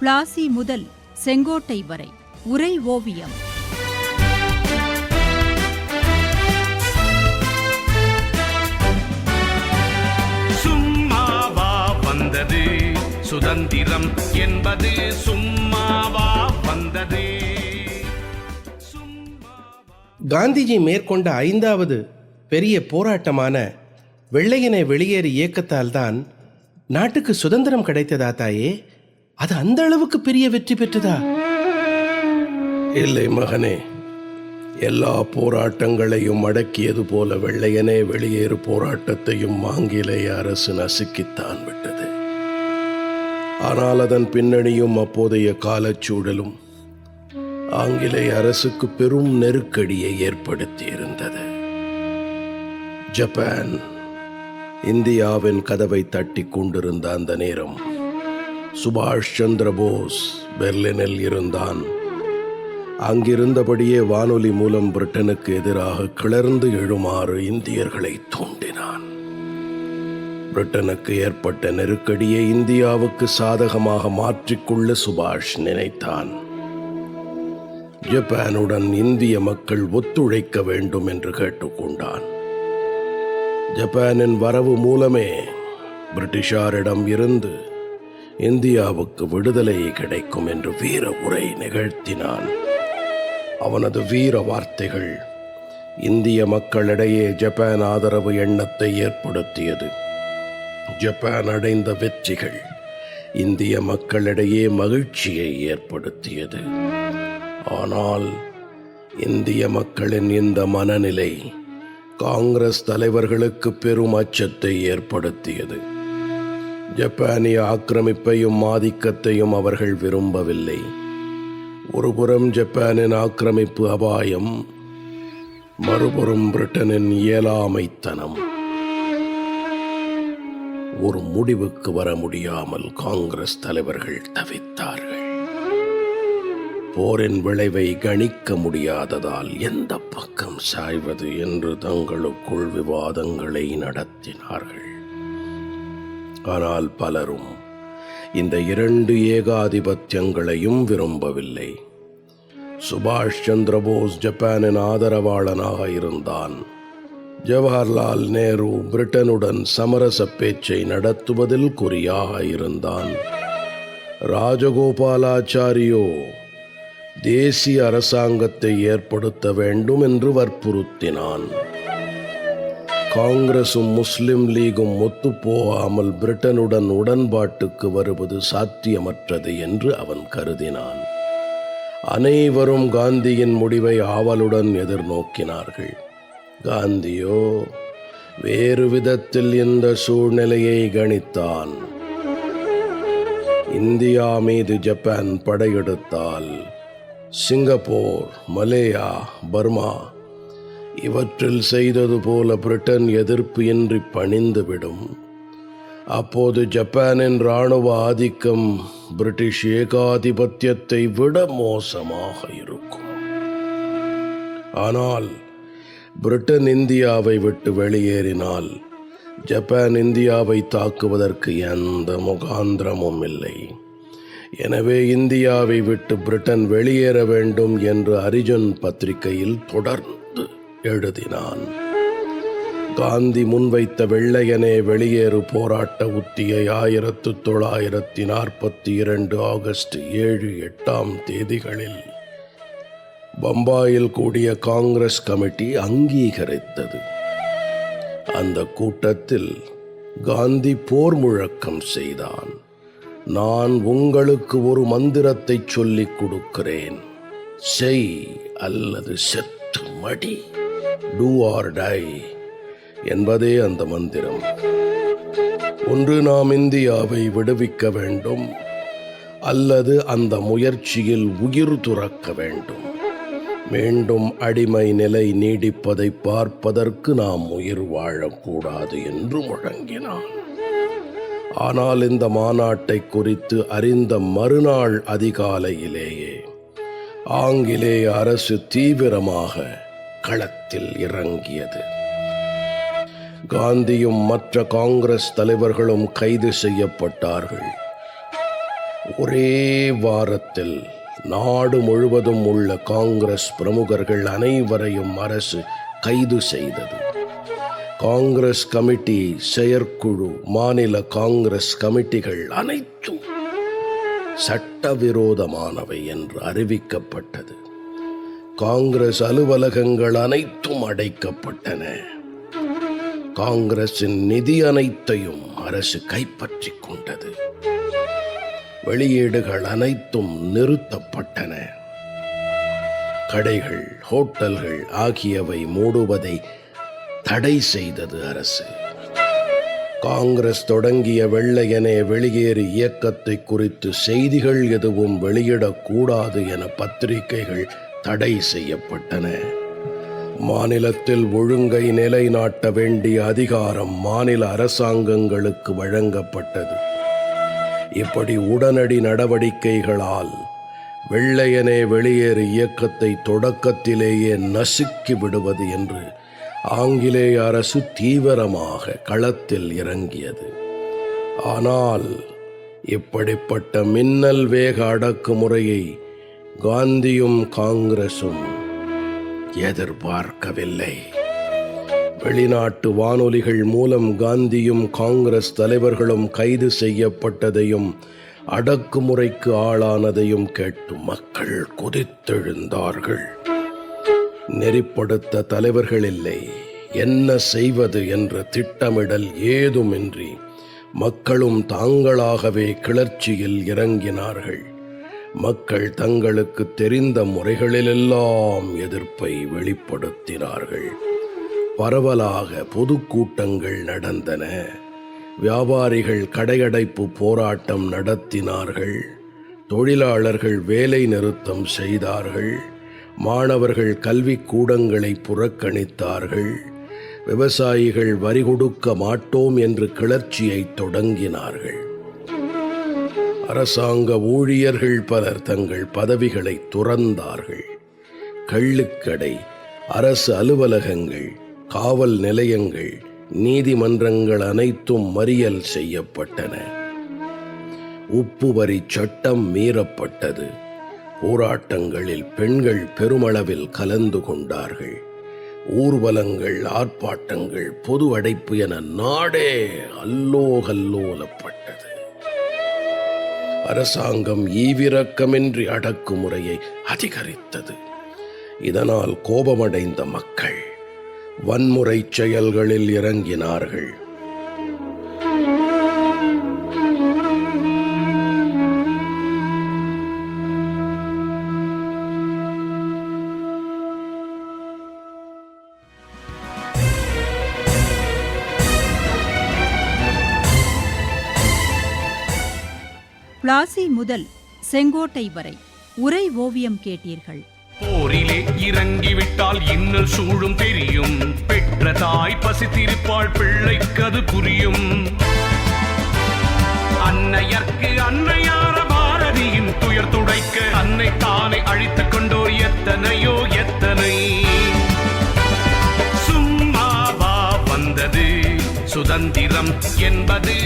பிளாசி முதல் செங்கோட்டை வரை உரை ஓவியம். சும்மாவா வந்தது சுதந்திரம் என்பது, சும்மாவா வந்தது. காந்திஜி மேற்கொண்ட 5வது பெரிய போராட்டமான வெள்ளையனே வெளியேறு இயக்கத்தால் தான் நாட்டுக்கு சுதந்திரம் கிடைத்ததா தாயே? அது அந்த அளவுக்கு பெரிய வெற்றி பெற்றதா? இல்லை மகனே, எல்லா போராட்டங்களையும் அடக்கியது போல வெள்ளையனே வெளியேறு போராட்டத்தையும் ஆங்கிலேய அரசு நசுக்கித்தான் விட்டது. ஆனால் அதன் பின்னணியும் அப்போதைய காலச்சூழலும் ஆங்கிலேய அரசுக்கு பெரும் நெருக்கடியை ஏற்படுத்தியிருந்தது. ஜப்பான் இந்தியாவின் கதவை தட்டி கொண்டிருந்த அந்த நேரம் சுபாஷ் சந்திர போஸ் பெர்லினில் இருந்தான். அங்கிருந்தபடியே வானொலி மூலம் பிரிட்டனுக்கு எதிராக கிளர்ந்து எழுமாறு இந்தியர்களை தூண்டினான். பிரிட்டனுக்கு ஏற்பட்ட நெருக்கடியை இந்தியாவுக்கு சாதகமாக மாற்றிக்கொள்ள சுபாஷ் நினைத்தான். ஜப்பானுடன் இந்திய மக்கள் ஒத்துழைக்க வேண்டும் என்று கேட்டுக்கொண்டான். ஜப்பானின் வரவு மூலமே பிரிட்டிஷாரிடம் இருந்து இந்தியாவுக்கு விடுதலை கிடைக்கும் என்று வீர உரை நிகழ்த்தினான். அவனது வீர வார்த்தைகள் இந்திய மக்களிடையே ஜப்பான் ஆதரவு எண்ணத்தை ஏற்படுத்தியது. ஜப்பான் அடைந்த வெற்றிகள் இந்திய மக்களிடையே மகிழ்ச்சியை ஏற்படுத்தியது. ஆனால் இந்திய மக்களின் இந்த மனநிலை காங்கிரஸ் தலைவர்களுக்கு பெரும் அச்சத்தை ஏற்படுத்தியது. ஜப்பானிய ஆக்கிரமிப்பையும் ஆதிக்கத்தையும் அவர்கள் விரும்பவில்லை. ஒருபுறம் ஜப்பானின் ஆக்கிரமிப்பு அபாயம், மறுபுறம் பிரிட்டனின் இயலாமைத்தனம். ஒரு முடிவுக்கு வர முடியாமல் காங்கிரஸ் தலைவர்கள் தவித்தார்கள். போரின் விளைவை கணிக்க முடியாததால் எந்த பக்கம் சாய்வது என்று தங்களுக்குள் விவாதங்களை நடத்தினார்கள். ஆனால் பலரும் இந்த 2 ஏகாதிபத்தியங்களையும் விரும்பவில்லை. சுபாஷ் சந்திர போஸ் ஜப்பானின் ஆதரவாளனாக இருந்தான். ஜவஹர்லால் நேரு பிரிட்டனுடன் சமரச பேச்சை நடத்துவதில் குறியாக இருந்தான். ராஜகோபாலாச்சாரியோ தேசிய அரசாங்கத்தை ஏற்படுத்த வேண்டும் என்று வற்புறுத்தினான். காங்கிரசும் முஸ்லிம் லீகும் ஒத்துப்போகாமல் பிரிட்டனுடன் உடன்பாட்டுக்கு வருவது சாத்தியமற்றது என்று அவன் கருதினான். அனைவரும் காந்தியின் முடிவை ஆவலுடன் எதிர்நோக்கினார்கள். காந்தியோ வேறு விதத்தில் இந்த சூழ்நிலையை கணித்தான். இந்தியா மீது ஜப்பான் படையெடுத்தால் சிங்கப்பூர், மலேயா, பர்மா இவற்றில் செய்தது போல பிரிட்டன் எதிர்ப்பு இன்றி பணிந்துவிடும். அப்போது ஜப்பானின் இராணுவ ஆதிக்கம் பிரிட்டிஷ் ஏகாதிபத்தியத்தை விட மோசமாக இருக்கும். ஆனால் பிரிட்டன் இந்தியாவை விட்டு வெளியேறினால் ஜப்பான் இந்தியாவை தாக்குவதற்கு எந்த முகாந்திரமும் இல்லை. எனவே இந்தியாவை விட்டு பிரிட்டன் வெளியேற வேண்டும் என்று அரிஜன் பத்திரிகையில் தொடர்ந்து எழுதினான். காந்தி முன்வைத்த வெள்ளையனே வெளியேறு போராட்ட உத்தியை 1942 ஆகஸ்ட் 7, 8 தேதிகளில் பம்பாயில் கூடிய காங்கிரஸ் கமிட்டி அங்கீகரித்தது. அந்த கூட்டத்தில் காந்தி போர் முழக்கம் செய்தான். நான் உங்களுக்கு ஒரு மந்திரத்தை சொல்லிக் கொடுக்கிறேன். செய் அல்லது செத்து மடி, டூ ஆர் டை என்பதே அந்த மந்திரம். ஒன்று நாம் இந்தியாவை விடுவிக்க வேண்டும், அல்லது அந்த முயற்சியில் உயிர் துறக்க வேண்டும். மீண்டும் அடிமை நிலை நீடிப்பதை பார்ப்பதற்கு நாம் உயிர் வாழக்கூடாது என்று முழங்கினான். ஆனால் இந்த மாநாட்டை குறித்து அறிந்த மறுநாள் அதிகாலையிலேயே ஆங்கிலேய அரசு தீவிரமாக களத்தில் இறங்கியது. காந்தியும் மற்ற காங்கிரஸ் தலைவர்களும் கைது செய்யப்பட்டார்கள். ஒரே வாரத்தில் நாடு முழுவதும் உள்ள காங்கிரஸ் பிரமுகர்கள் அனைவரையும் அரசு கைது செய்தது. காங்கிரஸ் கமிட்டி, செயற்குழு, மாநில காங்கிரஸ் கமிட்டிகள் அனைத்தும் சட்டவிரோதமானவை என்று அறிவிக்கப்பட்டது. காங்கிரஸ் அலுவலகங்கள் அனைத்தும் அடைக்கப்பட்டன. காங்கிரசின் நிதி அனைத்தையும் அரசு கைப்பற்றிக் கொண்டது. வெளியீடுகள் அனைத்தும் நிறுத்தப்பட்டன. கடைகள், ஹோட்டல்கள் ஆகியவை மூடுவதை தடை செய்தது அரசு. காங்கிரஸ் தொடங்கிய வெள்ளையனே வெளியேறு இயக்கத்தை குறித்து செய்திகள் எதுவும் வெளியிடக்கூடாது என பத்திரிகைகள் தடை செய்யப்பட்டன. மாநிலத்தில் ஒழுங்கை நிலைநாட்ட வேண்டிய அதிகாரம் மாநில அரசாங்கங்களுக்கு வழங்கப்பட்டது. இப்படி உடனடி நடவடிக்கைகளால் வெள்ளையனே வெளியேறு இயக்கத்தை தொடக்கத்திலேயே நசுக்கி விடுவது என்று ஆங்கிலேய அரசு தீவிரமாக களத்தில் இறங்கியது. ஆனால் இப்படிப்பட்ட மின்னல் வேக அடக்குமுறையை காந்தியும் காங்கிரசும் எதிர்பார்க்கவில்லை. வெளிநாட்டு வானொலிகள் மூலம் காந்தியும் காங்கிரஸ் தலைவர்களும் கைது செய்யப்பட்டதையும் அடக்குமுறைக்கு ஆளானதையும் கேட்டு மக்கள் கொதித்தெழுந்தார்கள். நெறிப்படுத்த தலைவர்கள் இல்லை, என்ன செய்வது என்ற திட்டமிடல் ஏதுமின்றி மக்களும் தாங்களாகவே கிளர்ச்சியில் இறங்கினார்கள். மக்கள் தங்களுக்கு தெரிந்த முறைகளிலெல்லாம் எதிர்ப்பை வெளிப்படுத்தினார்கள். பரவலாக பொதுக்கூட்டங்கள் நடந்தன. வியாபாரிகள் கடையடைப்பு போராட்டம் நடத்தினார்கள். தொழிலாளர்கள் வேலை நிறுத்தம் செய்தார்கள். மாணவர்கள் கல்விக் கூடங்களை புறக்கணித்தார்கள். விவசாயிகள் வரி கொடுக்க மாட்டோம் என்று கிளர்ச்சியை தொடங்கினார்கள். அரசாங்க ஊழியர்கள் பலர் தங்கள் பதவிகளை துறந்தார்கள். கள்ளுக்கடை, அரசு அலுவலகங்கள், காவல் நிலையங்கள், நீதிமன்றங்கள் அனைத்தும் மறியல் செய்யப்பட்டன. உப்பு வரி சட்டம் மீறப்பட்டது. போராட்டங்களில் பெண்கள் பெருமளவில் கலந்து கொண்டார்கள். ஊர்வலங்கள், ஆர்ப்பாட்டங்கள், பொது அடைப்பு என நாடே அல்லோகல்லோலப்பட்டது. அரசாங்கம் ஈவிரக்கமின்றி அடக்குமுறையை அதிகரித்தது. இதனால் கோபமடைந்த மக்கள் வன்முறை செயல்களில் இறங்கினார்கள். பிளாசி முதல் செங்கோட்டை வரை உரை ஓவியம் கேட்டீர்கள். போரிலே இறங்கிவிட்டால் இன்னல் சூழும் தெரியும். பெற்ற தாய் பசித்திருப்பாள், பிள்ளைக்கது புரியும். அன்னையர்க்கு அன்னையார பாரதியின் துயர் துடைக்க அன்னை தானே அழித்துக் கொண்டோர் எத்தனையோ எத்தனை. சும்மாவா வந்தது சுதந்திரம் என்பது